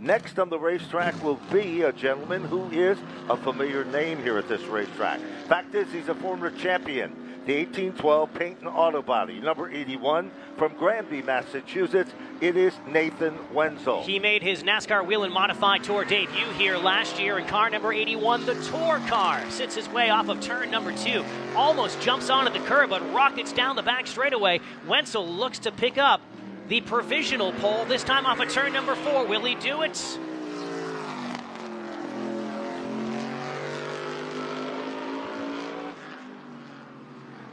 Next on the racetrack will be a gentleman who is a familiar name here at this racetrack. Fact is, he's a former champion. The 1812 Paint and Auto Body, number 81, from Granby, Massachusetts. It is Nathan Wenzel. He made his NASCAR Whelen Modified Tour debut here last year in car number 81, the Tour car. Sits his way off of turn number 2. Almost jumps onto the curb, but rockets down the back straightaway. Wenzel looks to pick up the provisional pole, this time off of turn number 4. Will he do it?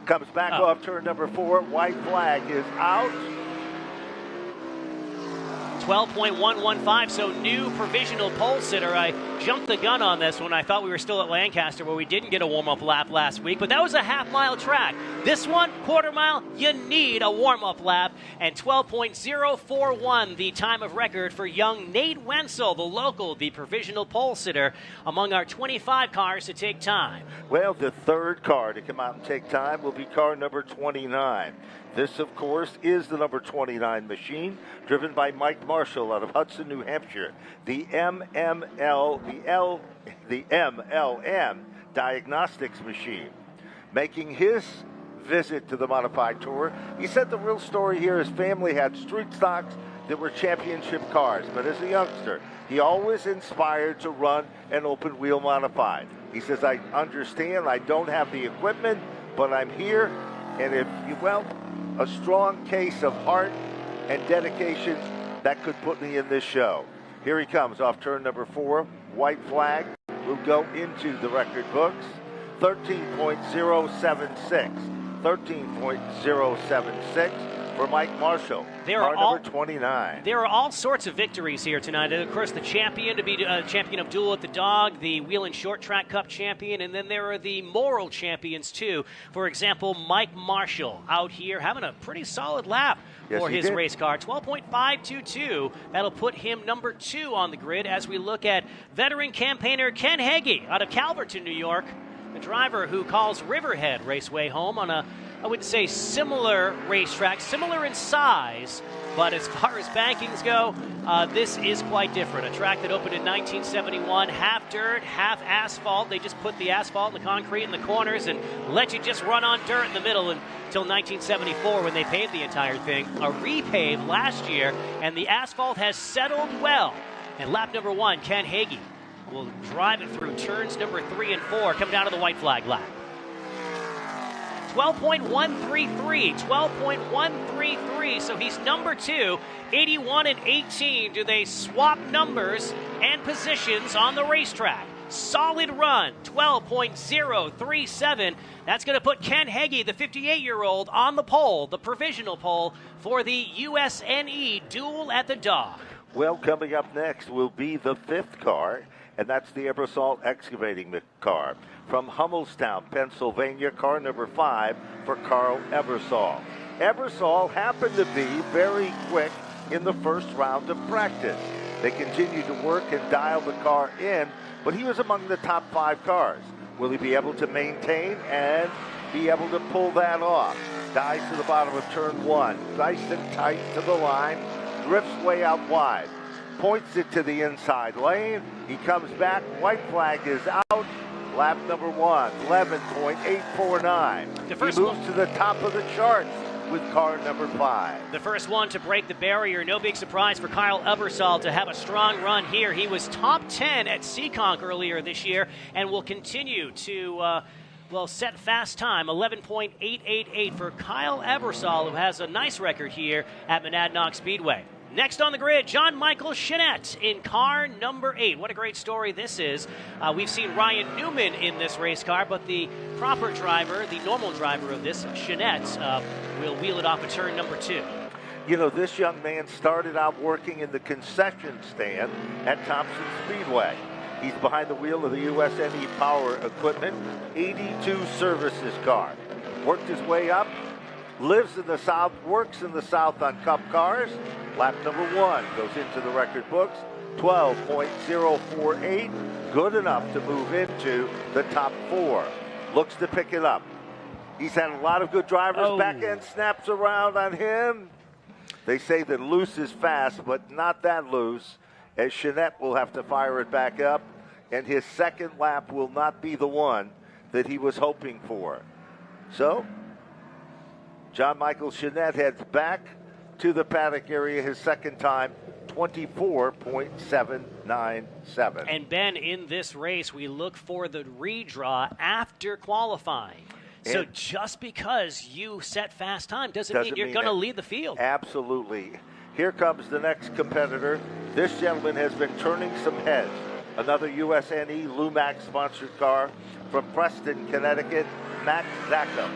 Comes back off turn number 4. White flag is out. 12.115, so new provisional pole sitter. I jumped the gun on this when I thought we were still at Lancaster, where we didn't get a warm-up lap last week, but that was a half-mile track. This one, quarter mile, you need a warm-up lap, and 12.041, the time of record for young Nate Wenzel, the local, the provisional pole sitter, among our 25 cars to take time. Well, the third car to come out and take time will be car number 29. This, of course, is the number 29 machine, driven by Mike Marshall out of Hudson, New Hampshire. The MLM diagnostics machine. Making his visit to the Modified Tour, he said the real story here, his family had street stocks that were championship cars, but as a youngster, he always inspired to run an open wheel modified. He says, I understand I don't have the equipment, but I'm here, and if you, well, a strong case of heart and dedication that could put me in this show. Here he comes off turn number 4. White flag will go into the record books. 13.076. 13.076 for Mike Marshall. Car number 29. There are all sorts of victories here tonight. Of course, the champion to be champion of Duel at the Dog, the Whelen Short Track Cup champion, and then there are the moral champions too. For example, Mike Marshall out here having a pretty solid lap for his race car. 12.522. That'll put him number 2 on the grid as we look at veteran campaigner Ken Hegy out of Calverton, New York. The driver who calls Riverhead Raceway home on a, I would say, similar racetrack, similar in size, but as far as bankings go, this is quite different. A track that opened in 1971, half dirt, half asphalt. They just put the asphalt and the concrete in the corners and let you just run on dirt in the middle until 1974 when they paved the entire thing. A repave last year, and the asphalt has settled well. And lap number 1, Ken Hegy will drive it through turns number 3 and 4, come down to the white flag lap. 12.133, 12.133, so he's number 2, 81 and 18. Do they swap numbers and positions on the racetrack? Solid run, 12.037. That's going to put Ken Hegy, the 58-year-old, on the pole, the provisional pole, for the USNE Duel at the Dog. Well, coming up next will be the 5th car, and that's the Eversol excavating car. From Hummelstown, Pennsylvania, car number 5 for Carl Eversol. Eversol happened to be very quick in the first round of practice. They continued to work and dial the car in, but he was among the top 5 cars. Will he be able to maintain and be able to pull that off? Dives to the bottom of turn 1, nice and tight to the line, drifts way out wide. Points it to the inside lane. He comes back. White flag is out. Lap number 1, 11.849. He moves to the top of the charts with car number 5. The first one to break the barrier. No big surprise for Kyle Eversol to have a strong run here. He was top 10 at Seekonk earlier this year and will continue to set fast time, 11.888 for Kyle Eversol, who has a nice record here at Monadnock Speedway. Next on the grid, John Michael Chanette in car number 8. What a great story this is. We've seen Ryan Newman in this race car, but the proper driver, the normal driver of this, Chanette, will wheel it off of turn number 2. You know, this young man started out working in the concession stand at Thompson Speedway. He's behind the wheel of the USNE Power Equipment 82 services car. Worked his way up, lives in the South, works in the South on Cup cars. Lap number 1 goes into the record books, 12.048, good enough to move into the top 4. Looks to pick it up. He's had a lot of good drivers. Back end snaps around on him. They say that loose is fast, but not that loose. as Chanette will have to fire it back up, and his second lap will not be the one that he was hoping for. So, John Michael Chanette heads back to the paddock area his second time, 24.797. And Ben, in this race, we look for the redraw after qualifying. So just because you set fast time doesn't mean you're going to lead the field. Absolutely. Here comes the next competitor. This gentleman has been turning some heads. Another USNE Lumax sponsored car from Preston, Connecticut, Max Zackham.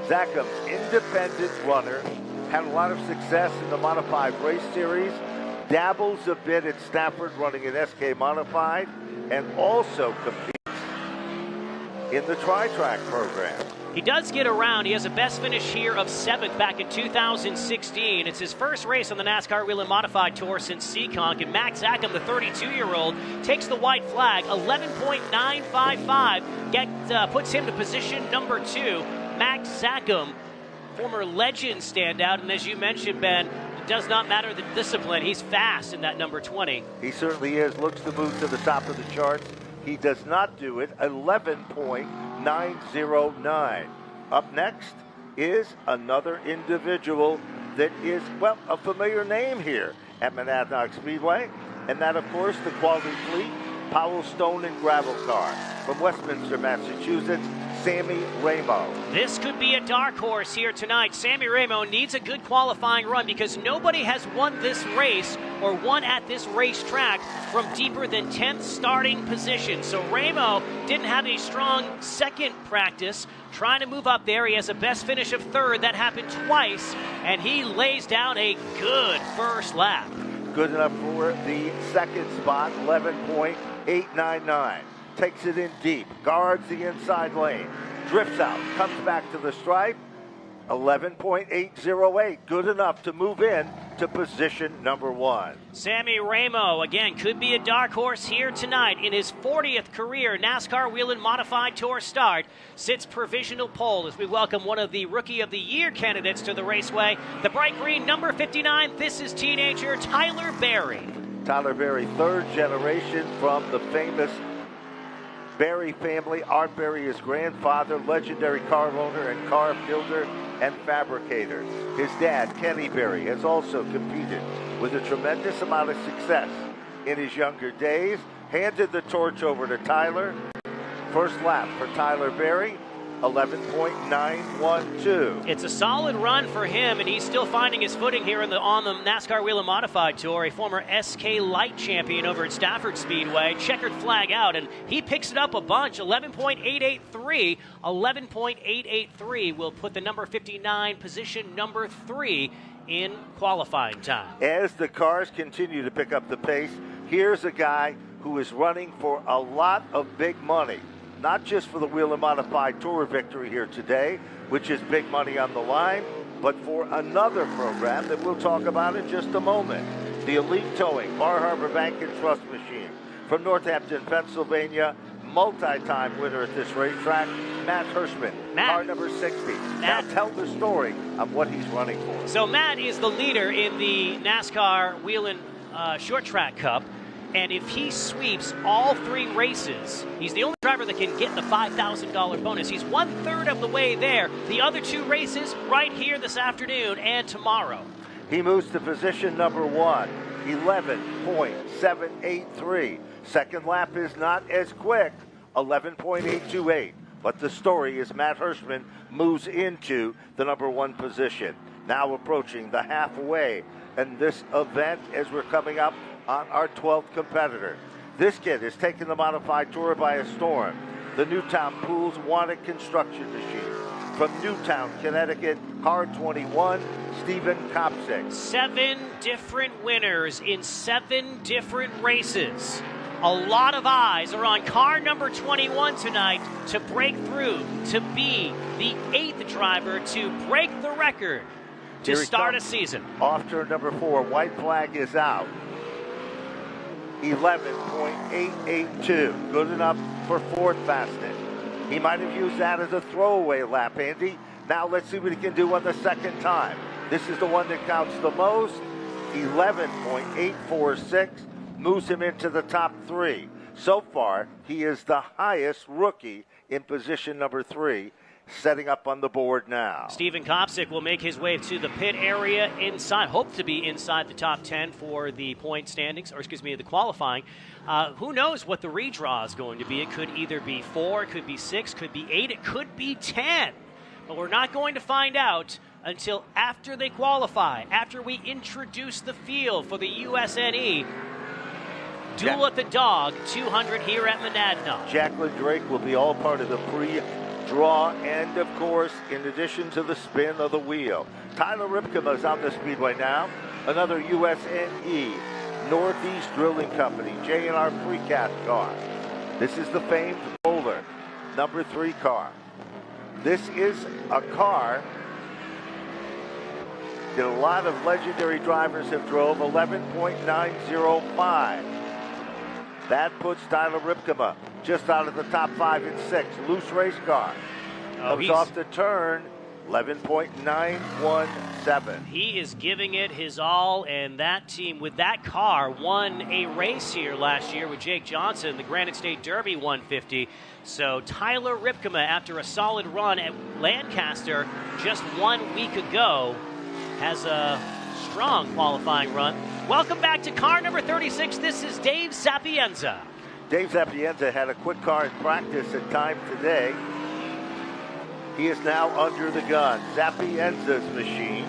Zackham's independent runner, had a lot of success in the Modified Race Series, dabbles a bit at Stafford running an SK Modified, and also competes in the Tri-Track program. He does get around. He has a best finish here of 7th back in 2016. It's his first race on the NASCAR Whelen Modified Tour since Seekonk, and Max Zackham, the 32-year-old, takes the white flag. 11.955 puts him to position number 2. Max Zackham, former legend standout, and as you mentioned, Ben, it does not matter the discipline. He's fast in that number 20. He certainly is. Looks to move to the top of the charts. He does not do it. 11.909. Up next is another individual that is, well, a familiar name here at Monadnock Speedway. And that, of course, the Quality Fleet Powell Stone and Gravel car from Westminster, Massachusetts, Sammy Ramo. This could be a dark horse here tonight. Sammy Ramo needs a good qualifying run because nobody has won this race or won at this racetrack from deeper than 10th starting position. So Ramo didn't have a strong second practice. Trying to move up there. He has a best finish of 3rd. That happened twice, and he lays down a good first lap. Good enough for the second spot, 11.899. Takes it in deep, guards the inside lane, drifts out, comes back to the stripe, 11.808. Good enough to move in to position number 1. Sammy Ramo, again, could be a dark horse here tonight. In his 40th career NASCAR Whelen Modified Tour start, sits provisional pole as we welcome one of the Rookie of the Year candidates to the raceway. The bright green number 59, this is teenager Tyler Berry. Tyler Berry, 3rd generation from the famous Berry family. Art Berry, his grandfather, legendary car owner and car builder and fabricator. His dad, Kenny Berry, has also competed with a tremendous amount of success in his younger days. Handed the torch over to Tyler. First lap for Tyler Berry, 11.912. It's a solid run for him, and he's still finding his footing here on the NASCAR Whelen Modified Tour. A former SK Light champion over at Stafford Speedway. Checkered flag out, and he picks it up a bunch. 11.883. 11.883 will put the number 59 position number 3 in qualifying time. As the cars continue to pick up the pace, here's a guy who is running for a lot of big money. Not just for the Whelen Modified Tour victory here today, which is big money on the line, but for another program that we'll talk about in just a moment. The Elite Towing Bar Harbor Bank and Trust Machine from Northampton, Pennsylvania, multi-time winner at this racetrack, Matt Hirschman, car number 60. Now tell the story of what he's running for. So Matt is the leader in the NASCAR Whelen Short Track Cup. And if he sweeps all 3 races, he's the only driver that can get the $5,000 bonus. He's 1/3 of the way there. The other 2 races right here this afternoon and tomorrow. He moves to position number 1, 11.783. Second lap is not as quick, 11.828. But the story is Matt Hirschman moves into the number 1 position. Now approaching the halfway in this event as we're coming up on our 12th competitor. This kid is taking the Modified Tour by a storm. The Newtown Pools Wanted Construction Machine. From Newtown, Connecticut, car 21, Stephen Copsic. 7 different winners in 7 different races. A lot of eyes are on car number 21 tonight to break through, to be the 8th driver to break the record to start a season. Off turn number 4, white flag is out. 11.882, good enough for 4th fastest. He might have used that as a throwaway lap, Andy. Now let's see what he can do on the second time. This is the one that counts the most, 11.846. moves him into the top 3. So far, he is the highest rookie in position number 3, setting up on the board now. Stephen Copsic will make his way to the pit area inside, hope to be inside the top 10 for the point standings, or excuse me, the qualifying. Who knows what the redraw is going to be? It could either be 4, it could be 6, could be 8, it could be 10. But we're not going to find out until after they qualify, after we introduce the field for the USNE Duel at the Dog 200 here at Monadnock. Jacqueline Drake will be all part of the pre-draw, and of course, in addition to the spin of the wheel. Tyler Ripkema is on the Speedway now. Another USNE Northeast Drilling Company J&R Precast car. This is the famed Bowler number 3 car. This is a car that a lot of legendary drivers have drove. 11.905. That puts Tyler Ripkema just out of the top 5 and 6. Loose race car. Comes off the turn, 11.917. He is giving it his all, and that team with that car won a race here last year with Jake Johnson, the Granite State Derby 150. So Tyler Ripkema, after a solid run at Lancaster just 1 week ago, has a strong qualifying run. Welcome back to car number 36. This is Dave Sapienza. Dave Sapienza had a quick car in practice at time today. He is now under the gun. Sapienza's machine.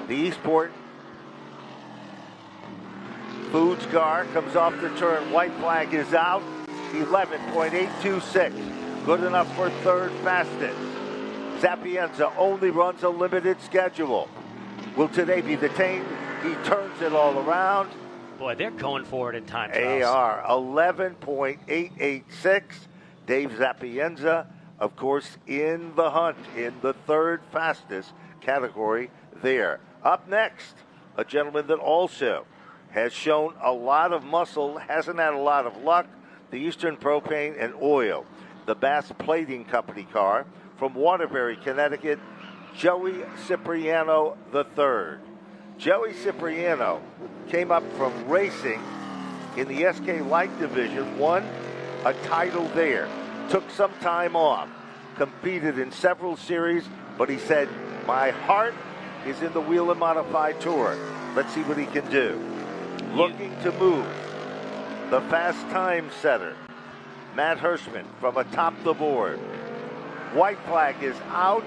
The Eastport Foods car comes off the turn. White flag is out. 11.826. Good enough for third fastest. Sapienza only runs a limited schedule. Will today be the team? He turns it all around. Boy, they're going for it in time trials. They are. 11.886. Dave Sapienza, of course, in the hunt in the third fastest category there. Up next, a gentleman that also has shown a lot of muscle, hasn't had a lot of luck, the Eastern Propane and Oil, the Bass Plating Company car from Waterbury, Connecticut, Joey Cipriano III. Joey Cipriano came up from racing in the SK Light Division, won a title there, took some time off, competed in several series, but he said, my heart is in the Whelen Modified Tour. Let's see what he can do. Looking to move the fast time setter, Matt Hirschman, from atop the board. White flag is out.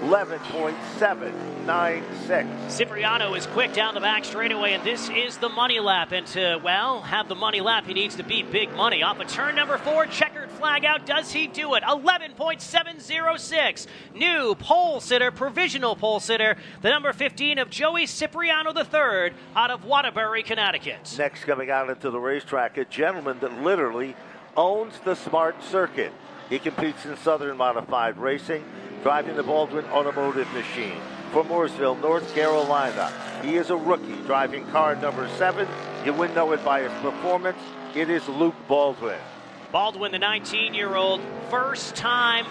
11.796. Cipriano is quick down the back straightaway, and this is the money lap. And to, well, have the money lap, he needs to beat big money. Off of turn number 4, checkered flag out. Does he do it? 11.706. New pole sitter, provisional pole sitter, the number 15 of Joey Cipriano III out of Waterbury, Connecticut. Next, coming out into the racetrack, a gentleman that literally owns the smart circuit. He competes in Southern Modified Racing, driving the Baldwin Automotive Machine from Mooresville, North Carolina. He is a rookie, driving car number 7. You wouldn't know it by his performance. It is Luke Baldwin. Baldwin, the 19-year-old, first time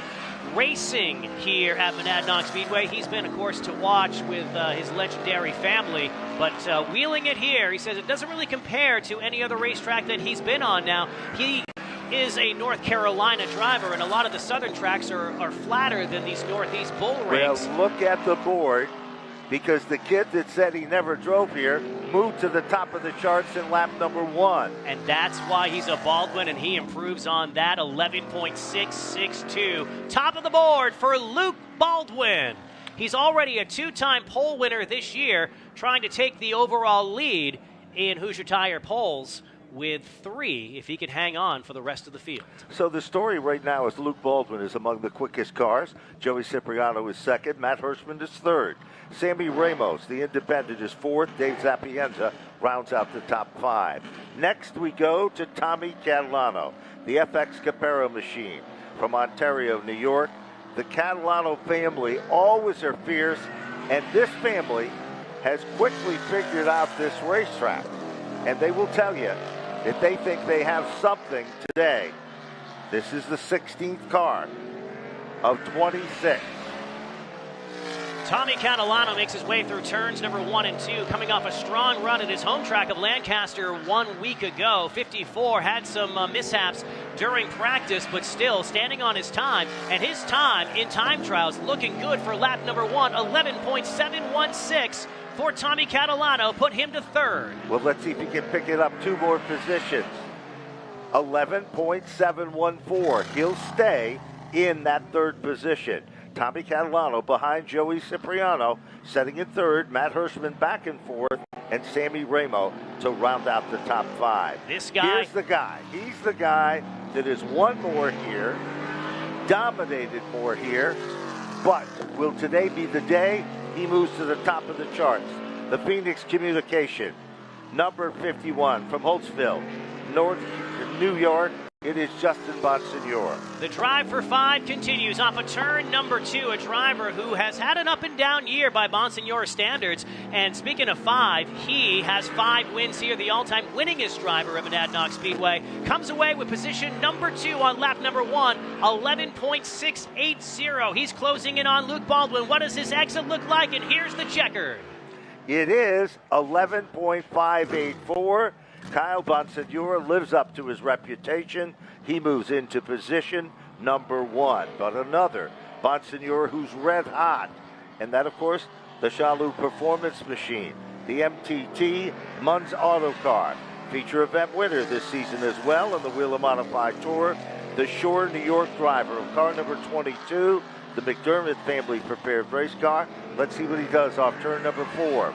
racing here at Monadnock Speedway. He's been, of course, to watch with his legendary family, but wheeling it here, he says it doesn't really compare to any other racetrack that he's been on now. He is a North Carolina driver, and a lot of the southern tracks are flatter than these Northeast bull rings. Well, look at the board, because the kid that said he never drove here moved to the top of the charts in lap number 1. And that's why he's a Baldwin, and he improves on that. 11.662. Top of the board for Luke Baldwin. He's already a 2-time pole winner this year, trying to take the overall lead in Hoosier Tire poles with 3 if he could hang on for the rest of the field. So the story right now is Luke Baldwin is among the quickest cars. Joey Cipriano is 2nd. Matt Hirschman is 3rd. Sammy Ramos, the independent, is 4th. Dave Sapienza rounds out the top 5. Next we go to Tommy Catalano, the FX Capero machine from Ontario, New York. The Catalano family always are fierce, and this family has quickly figured out this racetrack. And they will tell you that they think they have something today. This is the 16th car of 26. Tommy Catalano makes his way through turns number 1 and 2, coming off a strong run at his home track of Lancaster 1 week ago. 54 had some mishaps during practice, but still standing on his time. And his time in time trials looking good for lap number 1, 11.716 for Tommy Catalano, put him to third. Well, let's see if he can pick it up 2 more positions. 11.714. He'll stay in that third position. Tommy Catalano behind Joey Cipriano, setting in third. Matt Hirschman back and forth, and Sammy Ramo to round out the top 5. This guy. Here's the guy. He's the guy that has won more here, dominated more here, but will today be the day he moves to the top of the charts? The Phoenix Communication, number 51 from Holtzville, North New York. It is Justin Bonsenor. The drive for 5 continues off of turn number 2, a driver who has had an up-and-down year by Bonsenor standards. And speaking of 5, he has 5 wins here, the all-time winningest driver of Monadnock Speedway. Comes away with position number 2 on lap number 1, 11.680. He's closing in on Luke Baldwin. What does his exit look like? And here's the checkered. It is 11.584. Kyle Bonsenor lives up to his reputation. He moves into position number 1. But another Bonsenor who's red hot. And that, of course, the Shalu Performance Machine, the MTT Munz Auto Car. Feature event winner this season as well on the Whelen Modified Tour. The Shore, New York driver of car number 22, the McDermott family prepared race car. Let's see what he does off turn number 4.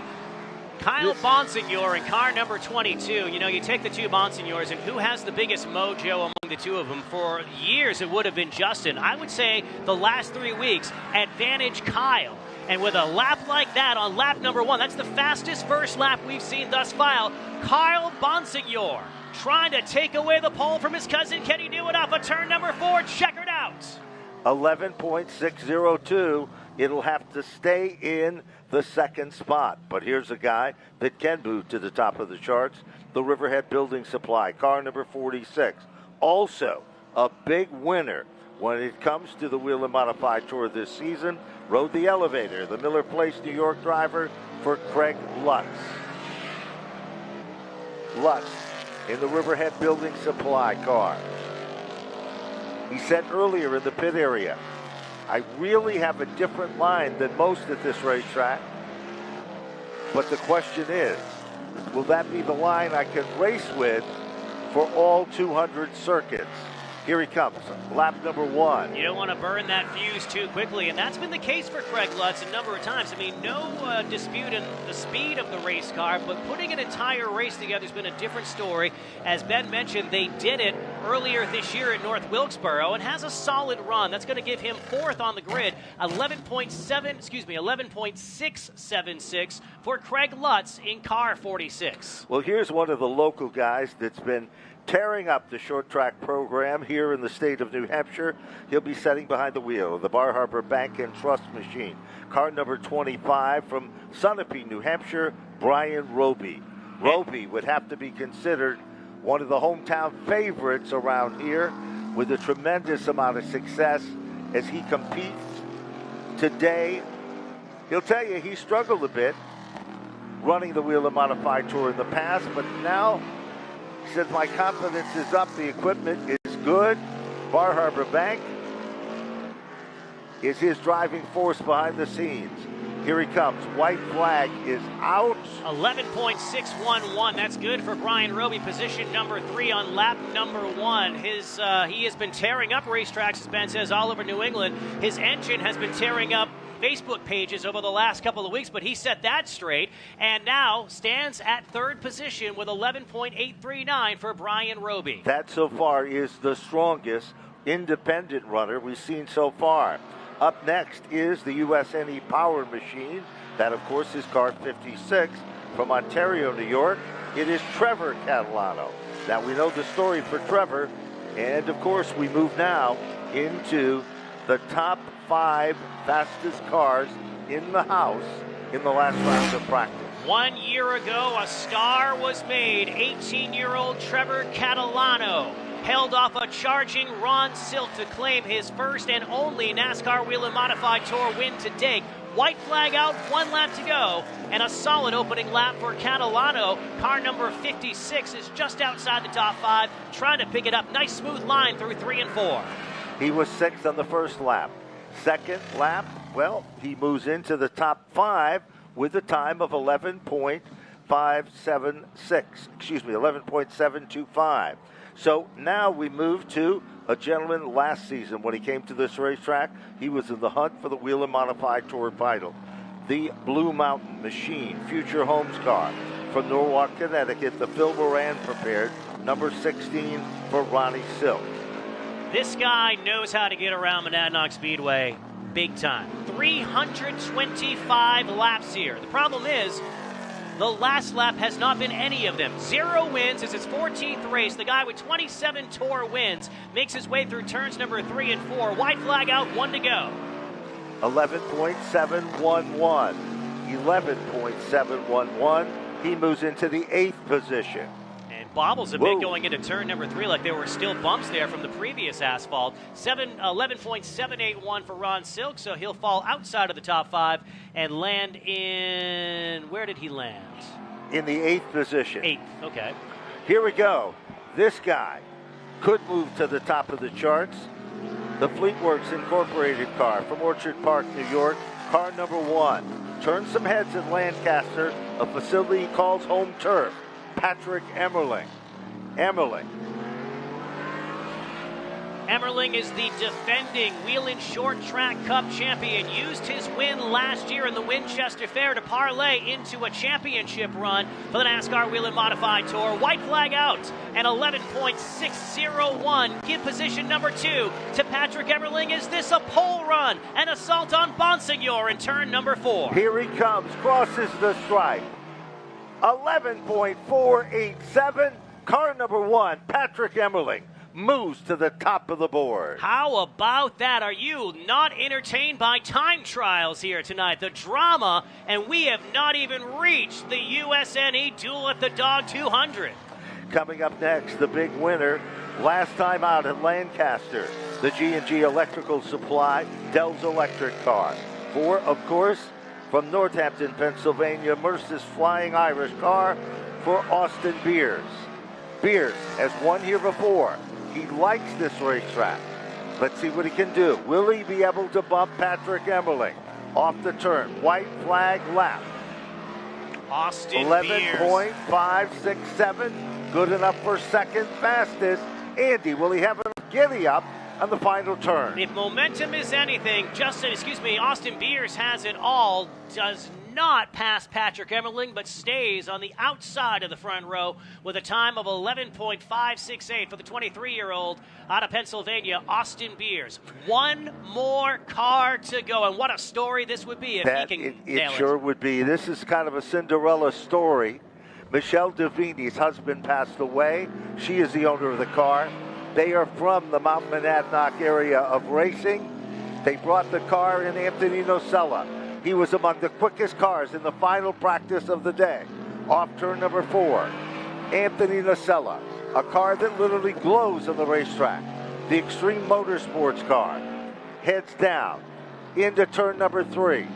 Kyle Bonsenor in car number 22. You know, you take the 2 Bonsenors, and who has the biggest mojo among the 2 of them? For years, it would have been Justin. I would say the last 3 weeks, advantage Kyle. And with a lap like that on lap number 1, that's the fastest first lap we've seen thus far. Kyle Bonsenor trying to take away the pole from his cousin. Can he do it off of turn number 4? Checkered out. 11.602. It'll have to stay in the second spot. But here's a guy that can move to the top of the charts. The Riverhead Building Supply, car number 46. Also a big winner when it comes to the Whelen Modified Tour this season. Rode the elevator, the Miller Place, New York driver for Craig Lutz. Lutz in the Riverhead Building Supply car. He said earlier in the pit area, I really have a different line than most at this racetrack. But the question is, will that be the line I can race with for all 200 circuits? Here he comes, lap number 1. You don't want to burn that fuse too quickly, and that's been the case for Craig Lutz a number of times. I mean, no dispute in the speed of the race car, but putting an entire race together has been a different story. As Ben mentioned, they did it earlier this year at North Wilkesboro and has a solid run. That's going to give him 4th on the grid, 11.676 for Craig Lutz in car 46. Well, here's one of the local guys that's been tearing up the short track program here in the state of New Hampshire. He'll be sitting behind the wheel of the Bar Harbor Bank and Trust Machine. Car number 25 from Sunapee, New Hampshire, Brian Roby. Roby would have to be considered one of the hometown favorites around here with a tremendous amount of success as he competes today. He'll tell you he struggled a bit running the Whelen Modified Tour in the past, but now he says, my confidence is up, the equipment is good. Bar Harbor Bank is his driving force behind the scenes. Here he comes. White flag is out. 11.611. That's good for Brian Roby, position number 3 on lap number 1. He has been tearing up racetracks, as Ben says, all over New England. His engine has been tearing up Facebook pages over the last couple of weeks, but he set that straight and now stands at 3rd position with 11.839 for Brian Roby. That so far is the strongest independent runner we've seen so far. Up next is the USNE Power Machine. That, of course, is car 56 from Ontario, New York. It is Trevor Catalano. Now, we know the story for Trevor, and, of course, we move now into the top 5 fastest cars in the house in the last round of practice. 1 year ago, a star was made. 18-year-old Trevor Catalano held off a charging Ron Silk to claim his first and only NASCAR Whelen Modified Tour win to date. White flag out, 1 lap to go, and a solid opening lap for Catalano. Car number 56 is just outside the top 5, trying to pick it up. Nice smooth line through 3 and 4. He was 6th on the first lap. Second lap, well, he moves into the top 5 with a time of 11.725. So now we move to a gentleman last season. When he came to this racetrack, he was in the hunt for the Whelen Modified Tour title. The Blue Mountain Machine Future Homes car from Norwalk, Connecticut, the Phil Moran prepared, number 16 for Ronnie Silk. This guy knows how to get around Monadnock Speedway big time. 325 laps here. The problem is, the last lap has not been any of them. 0 wins. It's his 14th race. The guy with 27 Tour wins makes his way through turns number 3 and 4. White flag out, 1 to go. 11.711. 11.711. He moves into the 8th position. And bobbles a bit going into turn number 3, like there were still bumps there from the previous asphalt. 11.781 for Ron Silk, so he'll fall outside of the top 5 and land in, where did he land? In the 8th position. 8th, okay. Here we go. This guy could move to the top of the charts. The Fleetworks Incorporated car from Orchard Park, New York, car number 1. Turns some heads in Lancaster, a facility he calls home turf. Patrick Emerling. Emerling is the defending Whelen Short Track Cup champion. Used his win last year in the Winchester Fair to parlay into a championship run for the NASCAR Whelen Modified Tour. White flag out, and 11.601. Give position number 2 to Patrick Emerling. Is this a pole run? An assault on Bonsenor in turn number 4. Here he comes, crosses the stripe. 11.487. Car number 1, Patrick Emerling, moves to the top of the board. How about that? Are you not entertained by time trials here tonight? The drama, and we have not even reached the USNE Duel at the Dog 200. Coming up next, the big winner, last time out at Lancaster, the G&G Electrical Supply Dell's electric car. For, of course, from Northampton, Pennsylvania, Merce's Flying Irish car for Austin Beers. Beers has won here before. He likes this racetrack. Let's see what he can do. Will he be able to bump Patrick Emerling off the turn? White flag lap. Austin Beers. 11.567. Good enough for second fastest. Andy, will he have a giddy up on the final turn? If momentum is anything, Austin Beers has it all. Does not pass Patrick Emerling, but stays on the outside of the front row with a time of 11.568 for the 23-year-old out of Pennsylvania, Austin Beers. One more car to go, and what a story this would be if he can nail it. It sure would be. This is kind of a Cinderella story. Michelle Davini's husband passed away. She is the owner of the car. They are from the Mount Monadnock area of racing. They brought the car in Anthony Noella. He was among the quickest cars in the final practice of the day. Off turn number 4, Anthony Noella, a car that literally glows on the racetrack. The Extreme Motorsports car heads down into turn number 3.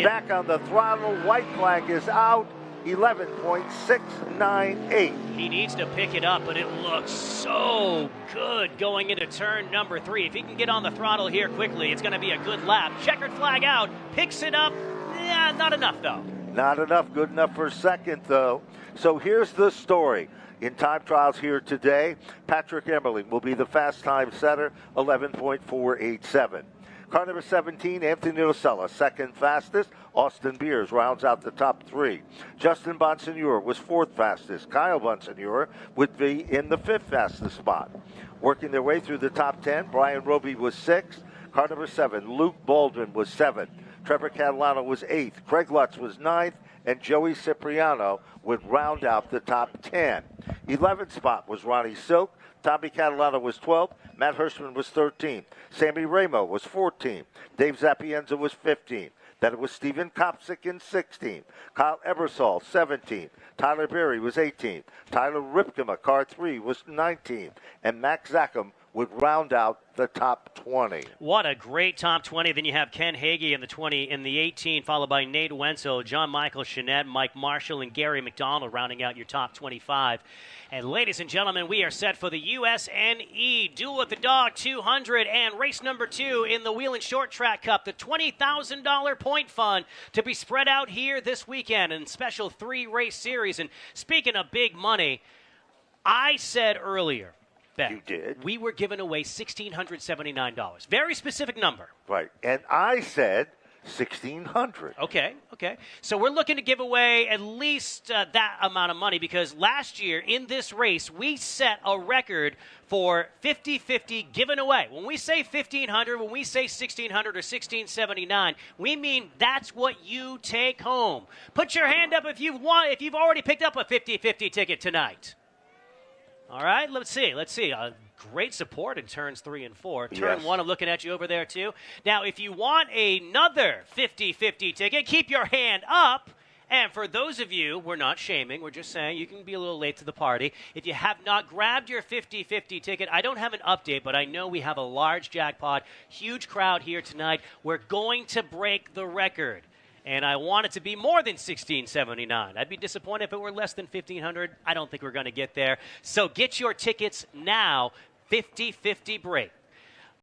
Back on the throttle, white flag is out. 11.698. He needs to pick it up, but it looks so good going into turn number 3. If he can get on the throttle here quickly, it's going to be a good lap. Checkered flag out, picks it up. Yeah, not enough, though. Not enough. Good enough for second, though. So here's the story. In time trials here today, Patrick Emerling will be the fast time setter, 11.487. Car number 17, Anthony Noella, second fastest. Austin Beers rounds out the top 3. Justin Bonsenor was 4th fastest. Kyle Bonsenor would be in the 5th fastest spot. Working their way through the top 10, Brian Roby was 6th. Car number 7, Luke Baldwin was 7th. Trevor Catalano was 8th. Craig Lutz was 9th. And Joey Cipriano would round out the top 10. 11th spot was Ronnie Silk. Tommy Catalano was 12th. Matt Hirschman was 13th. Sammy Ramo was 14th. Dave Zapienza was 15th. Then it was Stephen Copsic in 16th. Kyle Eversol, 17th. Tyler Berry was 18th. Tyler Ripkema, car 3, was 19th. And Max Zackham would round out the top 20. What a great top 20. Then you have Ken Hegy in the 20, in the 18, followed by Nate Wenzel, John Michael Chanette, Mike Marshall, and Gary McDonald rounding out your top 25. And ladies and gentlemen, we are set for the USNE Duel at the Dog 200 and race number 2 in the Whelen Short Track Cup, the $20,000 point fund to be spread out here this weekend in special 3-race series. And speaking of big money, I said earlier, Ben, you did. We were giving away $1,679. Very specific number. Right. And I said $1,600. Okay. So we're looking to give away at least that amount of money because last year in this race, we set a record for 50-50 given away. When we say $1,500, when we say $1,600 or $1,679, we mean that's what you take home. Put your hand up if you've already picked up a 50-50 ticket tonight. All right, let's see. Great support in turns 3 and 4. Turn 1, I'm looking at you over there, too. Now, if you want another 50-50 ticket, keep your hand up. And for those of you, we're not shaming. We're just saying you can be a little late to the party. If you have not grabbed your 50-50 ticket, I don't have an update, but I know we have a large jackpot, huge crowd here tonight. We're going to break the record. And I want it to be more than $1,679. I'd be disappointed if it were less than $1,500. I don't think we're going to get there. So get your tickets now. 50-50 break.